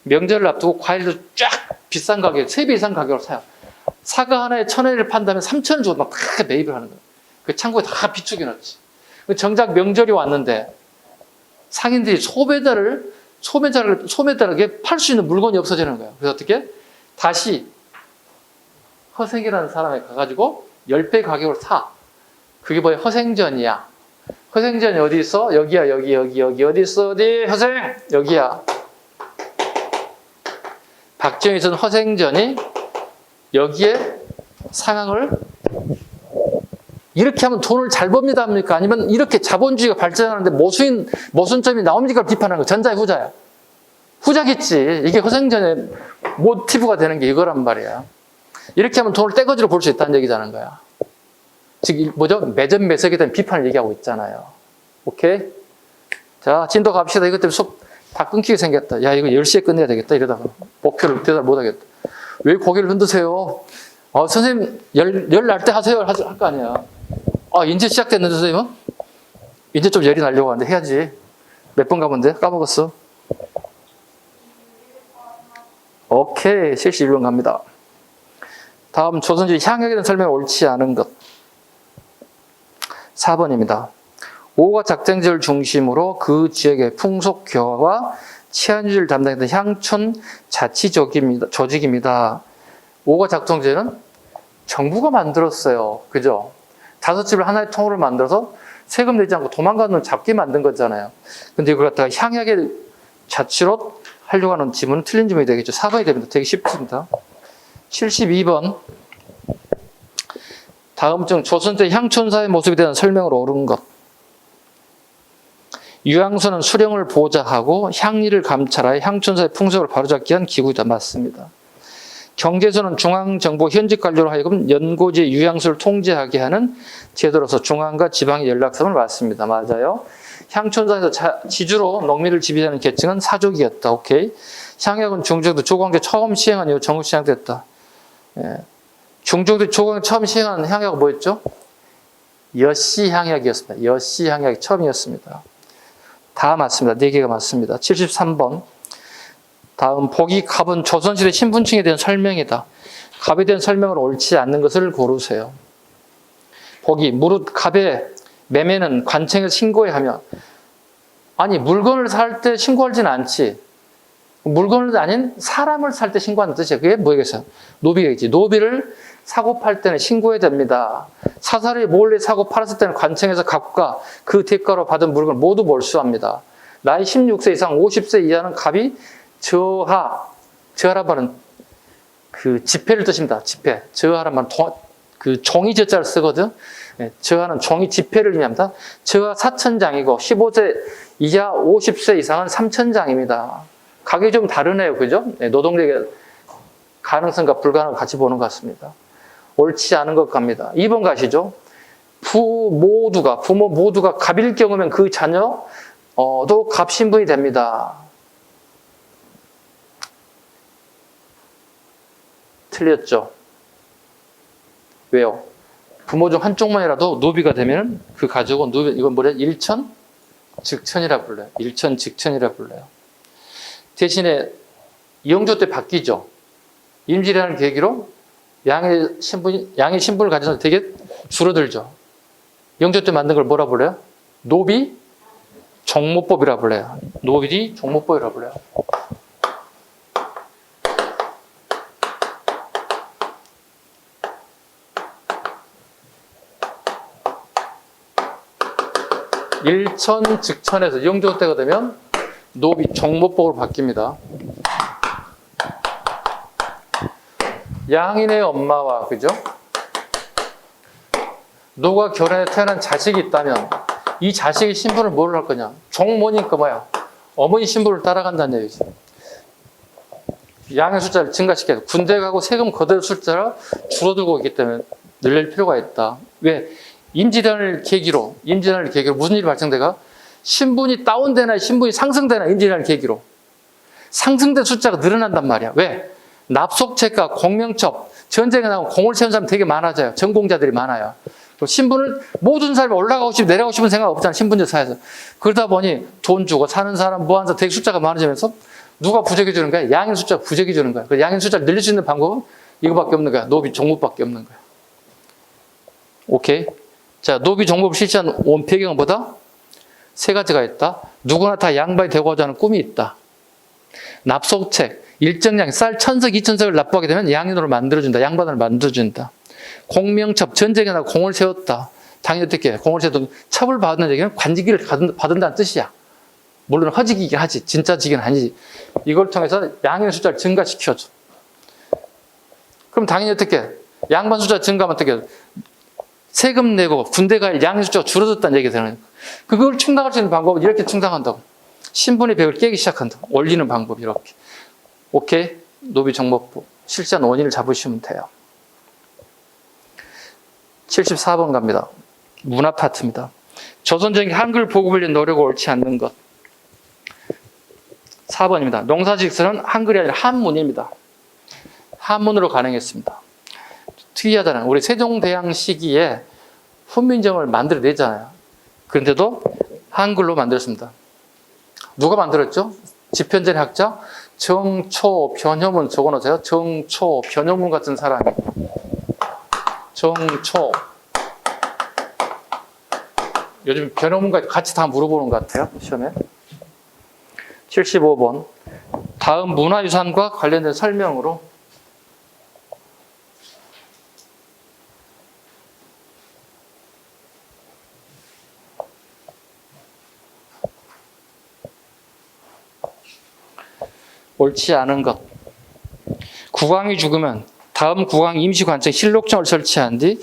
명절을 앞두고 과일도 쫙 비싼 가격, 3배 이상 가격으로 사요. 사과 하나에 1,000원을 판다면 3,000원 주고 막 다 매입을 하는 거예요. 그 창고에 다 비축해 놨지. 정작 명절이 왔는데 상인들이 소매달하게 팔 수 있는 물건이 없어지는 거예요. 그래서 어떻게? 다시 허생이라는 사람에 가가지고 10배 가격으로 사. 그게 뭐야? 허생전이야. 허생전이 어디 있어? 여기야, 여기 어디 있어? 어디? 허생! 여기야. 박정희 전 허생전이 여기에 상황을 이렇게 하면 돈을 잘 법니다 합니까? 아니면 이렇게 자본주의가 발전하는데 모순점이 나옵니까? 비판하는 거. 전자야, 후자야? 후자겠지. 이게 허생전의 모티브가 되는 게 이거란 말이야. 이렇게 하면 돈을 떼거지로 볼 수 있다는 얘기자는 거야. 즉, 뭐죠? 매점 매석에 대한 비판을 얘기하고 있잖아요. 오케이? 자, 진도 갑시다. 이것 때문에 속 다 끊기게 생겼다. 야, 이거 10시에 끝내야 되겠다. 이러다가 목표를 대달 못 하겠다. 왜 고개를 흔드세요? 선생님, 열 날 때 하세요. 할 거 아니야. 이제 시작됐는데, 선생님은? 이제 좀 열이 나려고 하는데 해야지. 몇 번 가본데? 까먹었어. 오케이. 71번 갑니다. 다음, 조선주의 향약에 대한 설명이 옳지 않은 것. 4번입니다. 오가 작정지를 중심으로 그 지역의 풍속 교화와 치안유지를 담당했던 향촌 자치조직입니다. 오가 작정지는 정부가 만들었어요. 그죠? 5집을 하나의 통으로 만들어서 세금 내지 않고 도망가는 놈 잡게 만든 거잖아요. 근데 이걸 갖다가 향약의 자치로 하려고 하는 지문은 틀린 지문이 되겠죠. 4번이 됩니다. 되게 쉽습니다. 72번. 다음 중 조선제 향촌사의 모습에 대한 설명을 옳은 것. 유향소는 수령을 보좌하고 향리를 감찰하여 향촌사의 풍속을 바로잡기 위한 기구이다. 맞습니다. 경제소는 중앙정부 현직 관료로 하여금 연고지의 유향소를 통제하게 하는 제도로서 중앙과 지방의 연락선을 맞습니다. 맞아요. 향촌사에서 지주로 농민을 지배하는 계층은 사족이었다. 오케이. 향약은 중종도 조광조 처음 시행한 이후 전국 시행됐다. 예. 중종도 조광조 처음 시행한 향약은 뭐였죠? 여씨 향약이었습니다. 여씨 향약이 처음이었습니다. 다 맞습니다. 4개가 맞습니다. 73번. 다음 복이 갑은 조선시대 신분층에 대한 설명이다. 갑에 대한 설명을 옳지 않는 것을 고르세요. 복이 무릇 갑의 매매는 관청에서 신고해야 하며 아니 물건을 살 때 신고하지는 않지. 물건을 아닌 사람을 살 때 신고하는 뜻이야. 그게 뭐겠어요? 노비겠지. 노비를 사고 팔 때는 신고해야 됩니다. 사살이 몰래 사고 팔았을 때는 관청에서 갑과 그 대가로 받은 물건을 모두 몰수합니다. 나이 16세 이상 50세 이하는 갑이 저하란 말은 그 지폐를 뜻입니다. 지폐. 저하란 말은 그 종이 저자를 쓰거든. 저하는 종이 지폐를 의미합니다. 저하 4,000장이고 15세 이하 50세 이상은 3,000장입니다. 가격이 좀 다르네요. 그죠? 노동력의 가능성과 불가능을 같이 보는 것 같습니다. 옳지 않은 것 같습니다. 2번 가시죠. 부모 모두가 갑일 경우면 그 자녀도 갑신분이 됩니다. 틀렸죠. 왜요? 부모 중 한쪽만이라도 노비가 되면 그 가족은 이건 뭐래? 일천즉천이라 불러요. 일천즉천이라 불러요. 대신에 영조 때 바뀌죠. 임질이라는 계기로 양의 신분을 가져서 되게 줄어들죠. 영조 때 만든 걸 뭐라 불러요? 노비 종모법이라 불러요. 노비리 종모법이라 불러요. 일천 즉천에서 영조 때가 되면 노비 종모법으로 바뀝니다. 양인의 엄마와 그죠? 노가 결혼해 태어난 자식이 있다면 이 자식의 신분을 뭘 할 거냐? 종모니까 뭐야? 어머니 신분을 따라간다는 얘기지. 양의 숫자를 증가시켜야 돼. 군대 가고 세금 거둘 숫자가 줄어들고 있기 때문에 늘릴 필요가 있다. 왜? 임진왜란을 계기로 무슨 일이 발생돼가? 신분이 다운되나 신분이 상승되나 임진왜란을 계기로 상승된 숫자가 늘어난단 말이야. 왜? 납속책과 공명첩, 전쟁에 나가면 공을 세운 사람 되게 많아져요. 전공자들이 많아요. 신분을 모든 사람이 올라가고 싶고 내려가고 싶은 생각 없잖아. 신분제 사회에서. 그러다 보니 돈 주고 사는 사람 무한사 되게 숫자가 많아지면서 누가 부족해 주는 거야? 양인 숫자가 부족해 주는 거야. 그 양인 숫자를 늘릴 수 있는 방법은 이거밖에 없는 거야. 노비 종목밖에 없는 거야. 오케이? 자, 노비 종목을 실시한 원 배경은 뭐다? 세 가지가 있다. 누구나 다 양반이 되고자 하는 꿈이 있다. 납속책, 일정량, 쌀 1000석, 2000석을 납부하게 되면 양인으로 만들어준다. 양반을 만들어준다. 공명첩, 전쟁에 나가 공을 세웠다. 당연히 어떻게 공을 세워도 첩을 받는 얘기는 관직기를 받는다는 뜻이야. 물론 허직이긴 하지. 진짜직은 아니지. 이걸 통해서 양인의 숫자를 증가시켜줘. 그럼 당연히 어떻게 양반 숫자 증가하면 어떻게 세금 내고 군대 갈 양의 숫자가 줄어들었다는 얘기가 되는 거예요. 그걸 충당할 수 있는 방법은 이렇게 충당한다고. 신분의 벽을 깨기 시작한다. 올리는 방법 이렇게. 오케이? 노비 정목부. 실시한 원인을 잡으시면 돼요. 74번 갑니다. 문화 파트입니다. 조선적인 한글 보급을 위한 노력을 옳지 않는 것. 4번입니다. 농사직서는 한글이 아니라 한문입니다. 한문으로 가능했습니다. 특이하잖아요. 우리 세종대왕 시기에 훈민정음을 만들어내잖아요. 그런데도 한글로 만들었습니다. 누가 만들었죠? 집현전의 학자 정초변효문 적어놓으세요. 정초변효문 같은 사람이. 정초. 요즘 변효문과 같이 다 물어보는 것 같아요. 시험에. 75번. 다음 문화유산과 관련된 설명으로 옳지 않은 것. 국왕이 죽으면 다음 국왕 임시관청 실록장을 설치한 뒤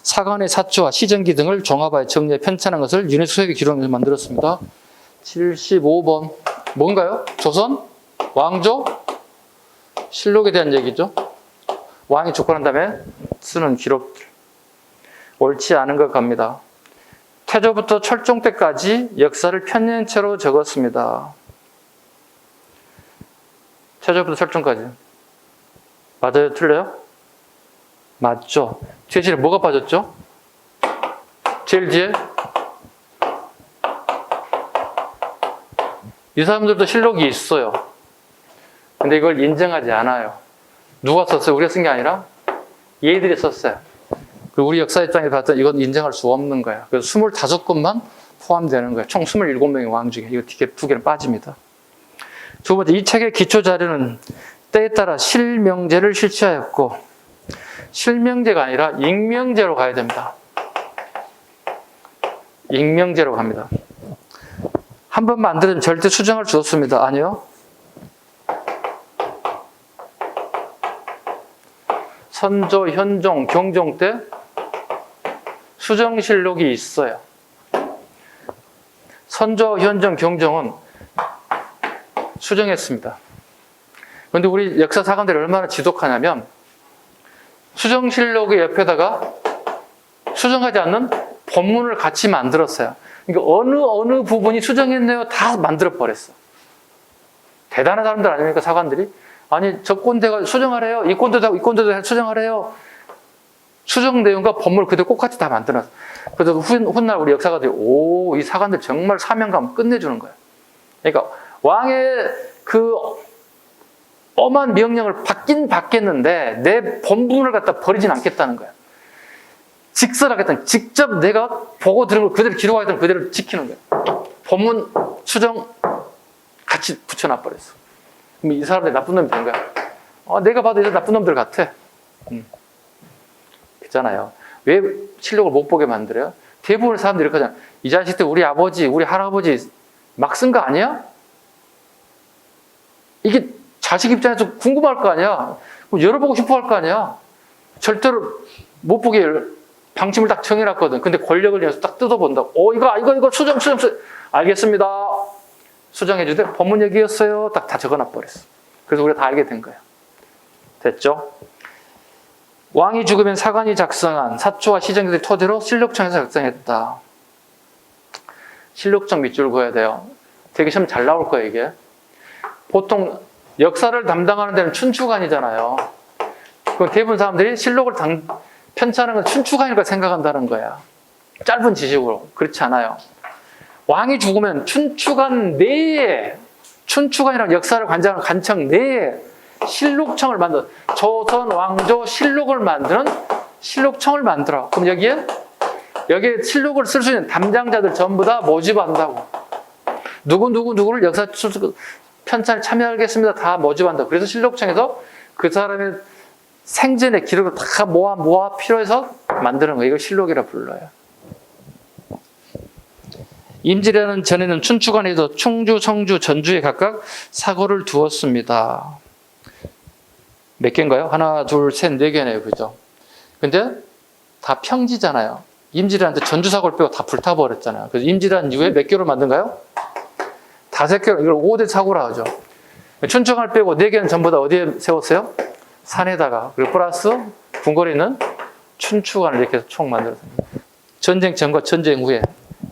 사관의 사초와 시정기 등을 종합하여 정리해 편찬한 것을 유네스코에게 기록해서 만들었습니다. 75번. 뭔가요? 조선? 왕조? 실록에 대한 얘기죠. 왕이 죽고 난 다음에 쓰는 기록들. 옳지 않은 것 갑니다. 태조부터 철종 때까지 역사를 편년체로 적었습니다. 태조부터 철종까지. 맞아요? 틀려요? 맞죠. 뒤에 실에 뭐가 빠졌죠? 제일 뒤에? 이 사람들도 실록이 있어요. 근데 이걸 인정하지 않아요. 누가 썼어요? 우리가 쓴 게 아니라 얘들이 썼어요. 그리고 우리 역사 입장에서 봤더니 이건 인정할 수 없는 거예요. 그래서 25건만 포함되는 거예요. 총 27명의 왕 중에. 이거 두 개는 빠집니다. 두 번째, 이 책의 기초 자료는 때에 따라 실명제를 실시하였고, 실명제가 아니라 익명제로 가야 됩니다. 익명제로 갑니다. 한 번 만들면 절대 수정할 수 없습니다. 아니요. 선조, 현종, 경종 때 수정실록이 있어요. 선조, 현종, 경종은 수정했습니다. 그런데 우리 역사 사관들이 얼마나 지독하냐면 수정실록의 옆에다가 수정하지 않는 본문을 같이 만들었어요. 그러니까 어느 부분이 수정했네요 다 만들어버렸어. 대단한 사람들 아닙니까 사관들이? 아니 저 꼰대가 수정하래요. 이 꼰대도 수정하래요. 수정 내용과 본문을 그대로 똑같이 다 만들어놨어. 그래서 훗날 우리 역사가들이 이 사관들 정말 사명감 끝내주는 거예요. 그러니까 왕의 그 엄한 명령을 받긴 받겠는데 내 본분을 갖다 버리진 않겠다는 거야. 직설하겠다는, 직접 내가 보고 들은 걸 그대로 기록하겠다는 그대로 지키는 거야. 본문 수정 같이 붙여놔 버렸어. 그럼 이 사람들이 나쁜 놈이 된 거야. 내가 봐도 이제 나쁜 놈들 같아. 그렇잖아요. 왜 실록을 못 보게 만들어요? 대부분의 사람들이 이렇게 하잖아. 이 자식들 우리 아버지, 우리 할아버지 막 쓴 거 아니야? 이게 자식 입장에서 궁금할 거 아니야? 그럼 열어보고 싶어 할 거 아니야? 절대로 못 보게 방침을 딱 정해놨거든. 근데 권력을 위해서 딱 뜯어본다고. 이거 수정. 알겠습니다. 수정해주되 법문 얘기였어요. 딱 다 적어놔버렸어. 그래서 우리가 다 알게 된 거야. 됐죠? 왕이 죽으면 사관이 작성한 사초와 시정들의 토대로 실록청에서 작성했다. 실록청 밑줄 그어야 돼요. 되게 시험 잘 나올 거예요, 이게. 보통 역사를 담당하는 데는 춘추관이잖아요. 그럼 대부분 사람들이 실록을 편찬하는 건 춘추관이라고 생각한다는 거야. 짧은 지식으로. 그렇지 않아요. 왕이 죽으면 춘추관 내에, 춘추관이라는 역사를 관장하는 관청 내에 실록청을 만들어. 조선 왕조 실록을 만드는 실록청을 만들어. 그럼 여기에 실록을 쓸 수 있는 담당자들 전부 다 모집한다고. 누구를 역사 편찬에 참여하겠습니다. 다 모집한다고. 그래서 실록청에서 그 사람의 생전의 기록을 다 모아 필요해서 만드는 거예요. 이걸 실록이라 불러요. 임진왜란 전에는 춘추관에도 충주, 성주, 전주에 각각 사고를 두었습니다. 몇 개인가요? 하나, 둘, 셋, 네 개네요. 그죠? 근데 다 평지잖아요. 임진왜란 때 전주 사고를 빼고 다 불타버렸잖아요. 그래서 임진왜란 이후에 몇 개로 만든가요? 5개로, 이걸 5대 사고라 하죠. 춘추관을 빼고 4개는 전부 다 어디에 세웠어요? 산에다가. 그리고 플러스 궁궐에는 춘추관을 이렇게 해서 총 만들었습니다. 전쟁 전과 전쟁 후에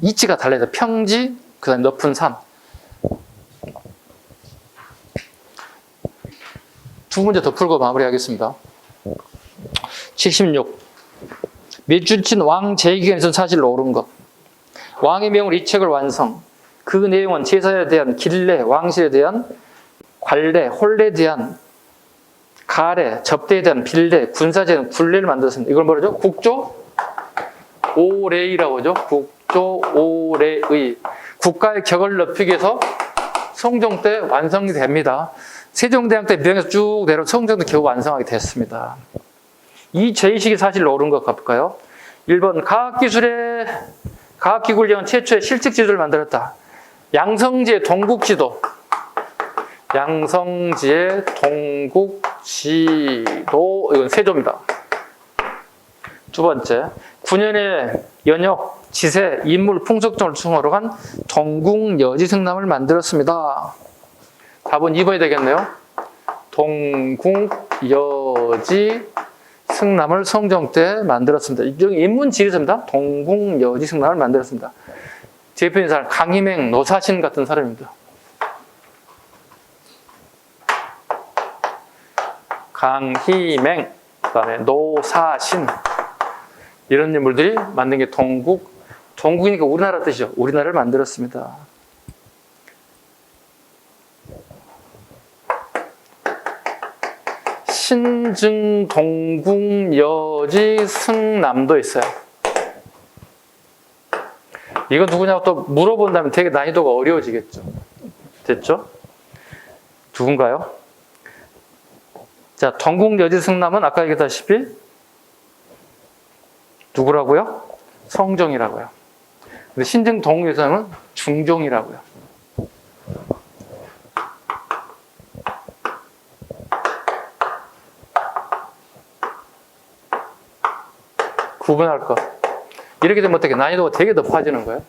이치가 달라요. 평지, 그 다음에 높은 산. 두 문제 더 풀고 마무리하겠습니다. 76. 밀주친 왕 제2기간에서 사실로 옳은 것. 왕의 명으로 이 책을 완성. 그 내용은 제사에 대한 길례, 왕실에 대한 관례, 홀례에 대한 가례, 접대에 대한 빌례, 군사제에 대한 굴례를 만들었습니다. 이걸 뭐라죠? 국조 오례의라고 하죠. 국조 오례의. 국가의 격을 높이기 위해서 성종 때 완성이 됩니다. 세종대왕 때 명에서 쭉 내려 성종도 겨우 완성하게 됐습니다. 이 제2식이 사실 옳은 것 가볼까요? 1번 과학기술령 최초의 실측지도를 만들었다. 양성지의 동국지도. 양성지의 동국지도. 이건 세조입니다. 두 번째, 9년의 연역, 지세, 인물, 풍속정을 충으로 간 동국여지승남을 만들었습니다. 답은 2번이 되겠네요. 동국여지승남을 성종 때 만들었습니다. 이쪽에 인문 지리서입니다. 동국여지승남을 만들었습니다. 대표인 사람 강희맹, 노사신 같은 사람입니다. 강희맹, 그 다음에 노사신, 이런 인물들이 만든 게 동국이니까 우리나라 뜻이죠. 우리나라를 만들었습니다. 신증 동국여지 승남도 있어요. 이거 누구냐고 또 물어본다면 되게 난이도가 어려워지겠죠. 됐죠? 누군가요? 자, 동국여지 승남은 아까 얘기했다시피 누구라고요? 성종이라고요. 근데 신증 동국여지승남은 중종이라고요. 구분할 것. 이렇게 되면 어떻게 난이도가 되게 높아지는 거예요.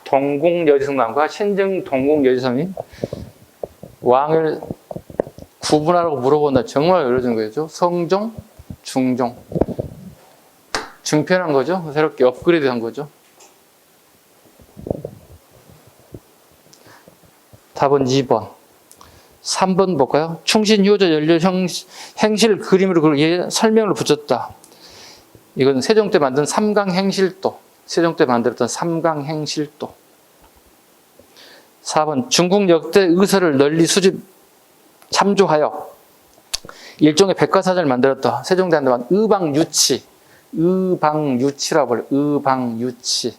동국여지승남과 신증 동국여지승남이 왕을 구분하라고 물어본다. 정말 어려워진 거죠. 성종, 중종. 증편한 거죠. 새롭게 업그레이드한 거죠. 답은 2번. 3번 볼까요? 충신, 효조, 연료, 행실 그림으로 설명을 붙였다. 이건 세종 때 만든 삼강행실도. 세종 때 만들었던 삼강행실도. 4번. 중국 역대 의서를 널리 수집, 참조하여 일종의 백과사전을 만들었다. 세종대왕 때 의방유치. 의방유치라고 불러요. 의방유치.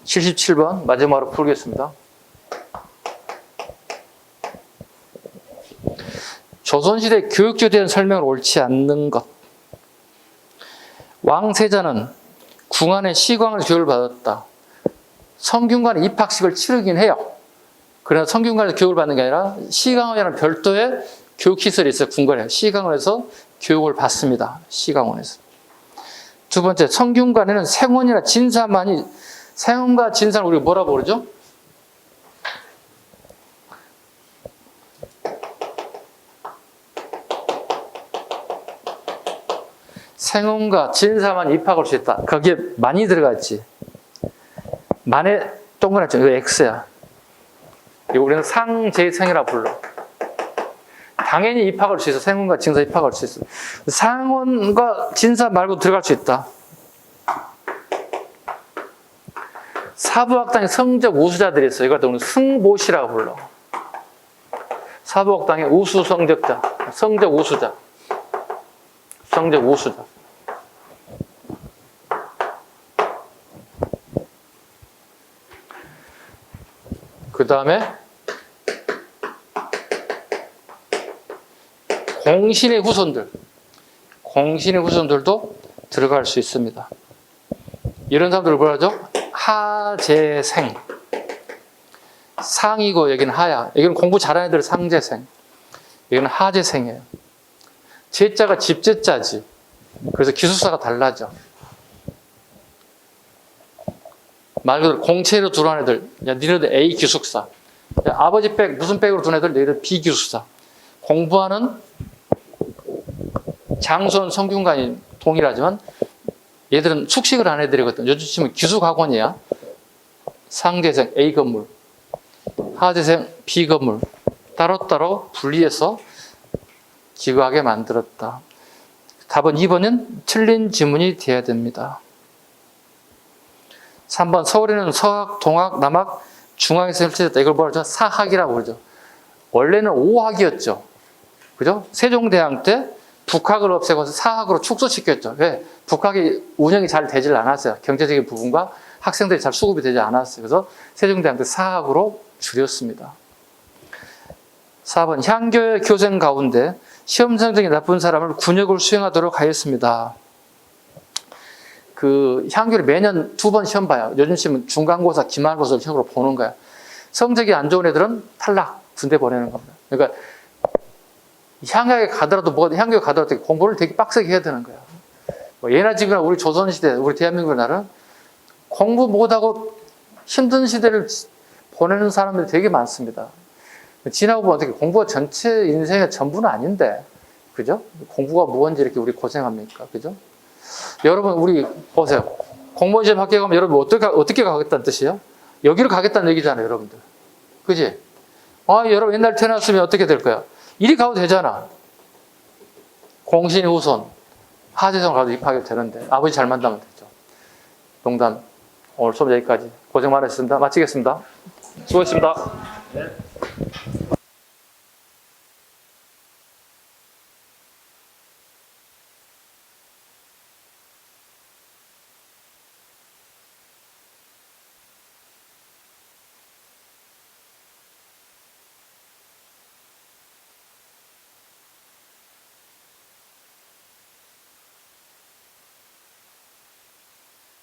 77번 마지막으로 풀겠습니다. 조선시대 교육제도에 대한 설명을 옳지 않는 것. 왕세자는 궁안의 시광을 교육을 받았다. 성균관에 입학식을 치르긴 해요. 그러나 성균관에서 교육을 받는 게 아니라 시강원이라는 별도의 교육시설이 있어요. 궁궐에. 시강원에서 교육을 받습니다. 시강원에서. 두 번째, 성균관에는 생원이나 진사만이, 생원과 진사를 우리가 뭐라고 그러죠? 생원과 진사만 입학할 수 있다. 거기에 많이 들어갔지. 만에 동그랗죠. 이거 X야. 이거 우리는 상제생이라고 불러. 당연히 입학할 수 있어. 생원과 진사 입학할 수 있어. 상원과 진사 말고 들어갈 수 있다. 사부학당에 성적 우수자들이 있어. 이걸 우리는 승보시라고 불러. 사부학당의 우수 성적자, 성적 우수자. 성적 우수자. 그 다음에 공신의 후손들. 공신의 후손들도 들어갈 수 있습니다. 이런 사람들을 뭐라 하죠? 하재생. 상이고 여기는 하야. 여기는 공부 잘하는 애들 상재생. 여기는 하재생이에요. 제자가 집제자지. 그래서 기숙사가 달라져. 말 그대로 공채로 들어온 애들, 야, 니네들 A 기숙사. 야, 아버지 백, 무슨 백으로 들어온 애들, 너희들 B 기숙사. 공부하는 장소는 성균관이 동일하지만 얘들은 숙식을 한 애들이거든. 요즘 치면 기숙학원이야. 상재생 A 건물, 하재생 B 건물. 따로따로 분리해서 기거하게 만들었다. 답은 2번은 틀린 지문이 되어야 됩니다. 3번 서울에는 서학, 동학, 남학, 중학이 설치됐다. 이걸 뭐라 하죠? 사학이라고 그러죠. 원래는 5학이었죠. 그죠? 세종대왕 때 북학을 없애고 사학으로 축소시켰죠. 왜? 북학이 운영이 잘 되질 않았어요. 경제적인 부분과 학생들이 잘 수급이 되지 않았어요. 그래서 세종대왕 때 사학으로 줄였습니다. 4번 향교의 교생 가운데 시험 성적이 나쁜 사람을 군역을 수행하도록 하였습니다. 그 향교를 매년 2번 시험 봐요. 요즘 시험은 중간고사, 기말고사를 시험으로 보는 거야. 성적이 안 좋은 애들은 탈락, 군대 보내는 겁니다. 그러니까 향교에 가더라도 향교에 가더라도 공부를 되게 빡세게 해야 되는 거야. 뭐 예나 지금이나 우리 조선시대, 우리 대한민국의 나라는 공부 못하고 힘든 시대를 보내는 사람들이 되게 많습니다. 지나고 보면 어떻게 공부가 전체 인생의 전부는 아닌데, 그죠? 공부가 뭔지 이렇게 우리 고생합니까? 그죠? 여러분, 우리 보세요. 공무원 시험 합격하면 여러분 어떻게 가겠다는 뜻이에요? 여기로 가겠다는 얘기잖아요, 여러분들. 그지? 아, 여러분 옛날 태어났으면 어떻게 될 거야? 이리 가도 되잖아. 공신 후손, 하재성 가도 입학이 되는데, 아버지 잘 만나면 되죠. 농담. 오늘 수업 여기까지. 고생 많으셨습니다. 마치겠습니다. 수고했습니다. 네.